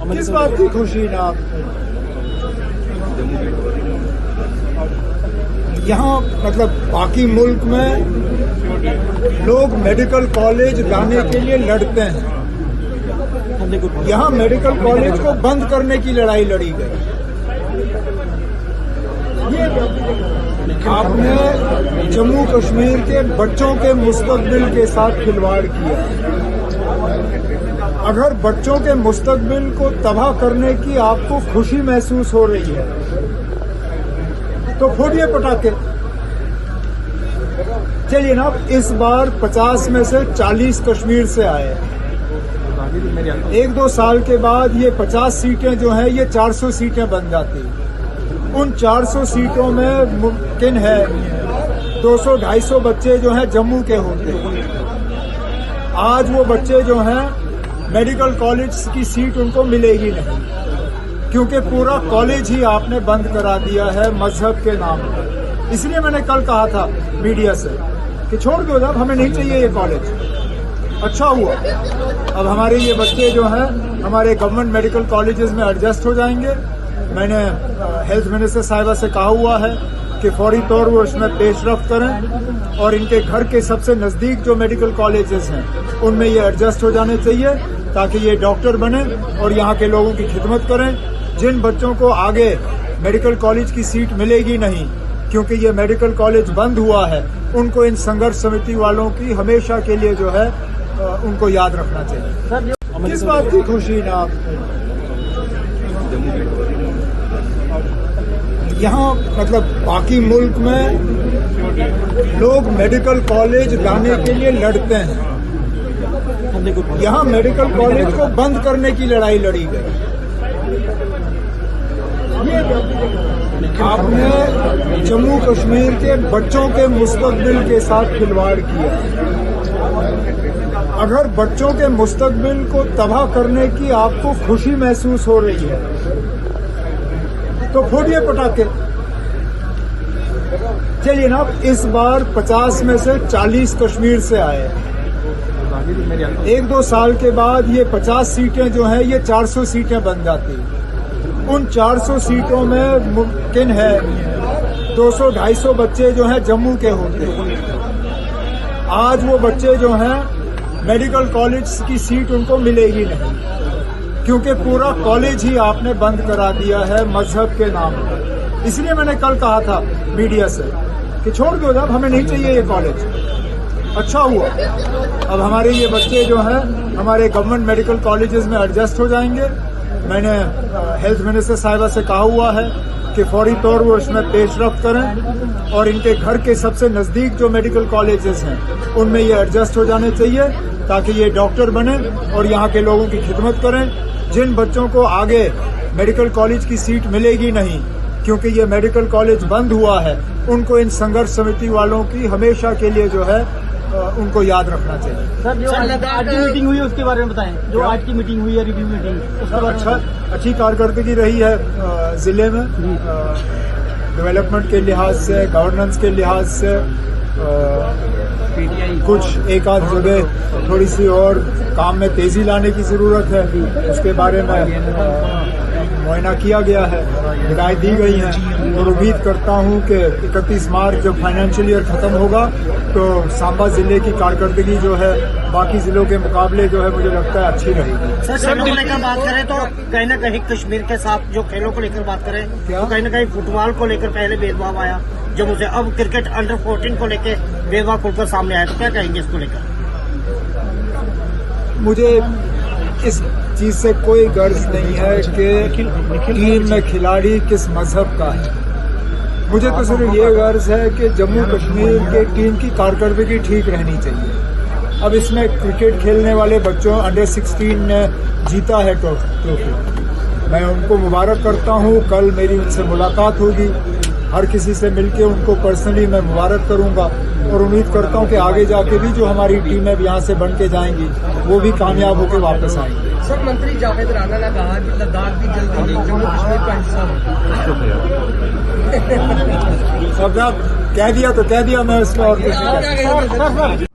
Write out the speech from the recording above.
किस बात की खुशी ना आप? यहाँ मतलब बाकी मुल्क में लोग मेडिकल कॉलेज लाने के लिए लड़ते हैं, यहाँ मेडिकल कॉलेज को बंद करने की लड़ाई लड़ी गई। आपने जम्मू कश्मीर के बच्चों के मुस्तकबिल के साथ खिलवाड़ किया। अगर बच्चों के मुस्तकबिल को तबाह करने की आपको खुशी महसूस हो रही है तो फोड़िए पटाखे। चलिए ना, इस बार 50 में से 40 कश्मीर से आए। 1-2 साल के बाद ये 50 सीटें जो हैं ये 400 सीटें बन जाती। उन 400 सीटों में मुमकिन है 200-250 बच्चे जो हैं जम्मू के होते हैं। आज वो बच्चे जो हैं मेडिकल कॉलेज की सीट उनको मिलेगी नहीं, क्योंकि पूरा कॉलेज ही आपने बंद करा दिया है मजहब के नाम पर। इसलिए मैंने कल कहा था मीडिया से कि छोड़ दो, जब हमें नहीं चाहिए ये कॉलेज। अच्छा हुआ, अब हमारे ये बच्चे जो हैं हमारे गवर्नमेंट मेडिकल कॉलेजेस में एडजस्ट हो जाएंगे। मैंने हेल्थ मिनिस्टर साहिबा से कहा हुआ है कि फौरी तौर वो इसमें पेशरफ्त करें और इनके घर के सबसे नज़दीक जो मेडिकल कॉलेजेस हैं उनमें ये एडजस्ट हो जाने चाहिए, ताकि ये डॉक्टर बने और यहाँ के लोगों की खिदमत करें। जिन बच्चों को आगे मेडिकल कॉलेज की सीट मिलेगी नहीं क्योंकि ये मेडिकल कॉलेज बंद हुआ है, उनको इन संघर्ष समिति वालों की हमेशा के लिए जो है उनको याद रखना चाहिए। किस बात की खुशी ना आप? यहाँ मतलब बाकी मुल्क में लोग मेडिकल कॉलेज लाने के लिए लड़ते हैं, यहाँ मेडिकल कॉलेज को बंद करने की लड़ाई लड़ी गई। आपने जम्मू कश्मीर के बच्चों के मुस्तकबिल के साथ खिलवाड़ किया। अगर बच्चों के मुस्तकबिल को तबाह करने की आपको खुशी महसूस हो रही है तो फोड़िए पटाखे। चलिए ना, इस बार 50 में से 40 कश्मीर से आए। 1-2 साल के बाद ये 50 सीटें जो हैं ये 400 सीटें बन जाती। उन 400 सीटों में मुमकिन है 200-250 बच्चे जो हैं जम्मू के होते हैं। आज वो बच्चे जो हैं मेडिकल कॉलेज की सीट उनको मिलेगी नहीं, क्योंकि पूरा कॉलेज ही आपने बंद करा दिया है मजहब के नाम पर। इसलिए मैंने कल कहा था मीडिया से कि छोड़ दो, जब हमें नहीं चाहिए ये कॉलेज। अच्छा हुआ, अब हमारे ये बच्चे जो हैं हमारे गवर्नमेंट मेडिकल कॉलेजेस में एडजस्ट हो जाएंगे। मैंने हेल्थ मिनिस्टर साहिबा से कहा हुआ है कि फौरी तौर वो इसमें पेशरफ्त करें और इनके घर के सबसे नज़दीक जो मेडिकल कॉलेजेस हैं उनमें ये एडजस्ट हो जाने चाहिए, ताकि ये डॉक्टर बने और यहाँ के लोगों की खिदमत करें। जिन बच्चों को आगे मेडिकल कॉलेज की सीट मिलेगी नहीं क्योंकि ये मेडिकल कॉलेज बंद हुआ है, उनको इन संघर्ष समिति वालों की हमेशा के लिए जो है उनको याद रखना चाहिए। सर, आज की मीटिंग हुई है उसके बारे में बताएं। जो आज की मीटिंग हुई है, रिव्यू मीटिंग, उसके बारे में। अच्छी कारकर्दगी रही है जिले में, डेवलपमेंट के लिहाज से, गवर्नेंस के लिहाज से। कुछ एक आध जगह थोड़ी सी और काम में तेजी लाने की जरूरत है, उसके बारे में मुआयना किया गया है, हिदायत दी गई है। और उम्मीद करता हूं कि 31 मार्च जब फाइनेंशियल ईयर खत्म होगा तो सांबा जिले की कारकर्दगी जो है बाकी जिलों के मुकाबले जो है मुझे लगता है अच्छी रहेगी। सर, खेलों को लेकर बात करें तो कहीं न कहीं कश्मीर के साथ जो खेलों को लेकर बात करें तो कहीं न कहीं फुटबॉल को लेकर पहले भेदभाव आया जम्मू से, अब क्रिकेट अंडर 14 को लेकर भेदभाव खुलकर सामने आया, तो क्या कहेंगे इसको लेकर? मुझे इस चीज से कोई गर्ज नहीं है कि टीम में खिलाड़ी किस मजहब का है। मुझे तो सिर्फ ये गर्ज है कि जम्मू कश्मीर के टीम की कारकर्दगी ठीक रहनी चाहिए। अब इसमें क्रिकेट खेलने वाले बच्चों अंडर 16 ने जीता है ट्रॉफी, मैं उनको मुबारक करता हूँ। कल मेरी उनसे मुलाकात होगी, हर किसी से मिलके उनको पर्सनली मैं मुबारक करूंगा और उम्मीद करता हूं कि आगे जाके भी जो हमारी टीमें यहाँ से बन के जाएंगी वो भी कामयाब होकर वापस आएंगी। सर, मंत्री जावेद राणा ने कहा कि लद्दाख भी जल्दी जम्मू कश्मीर का हिस्सा होगा। अब कह दिया तो कह दिया, मैं इसमें और कुछ नहीं।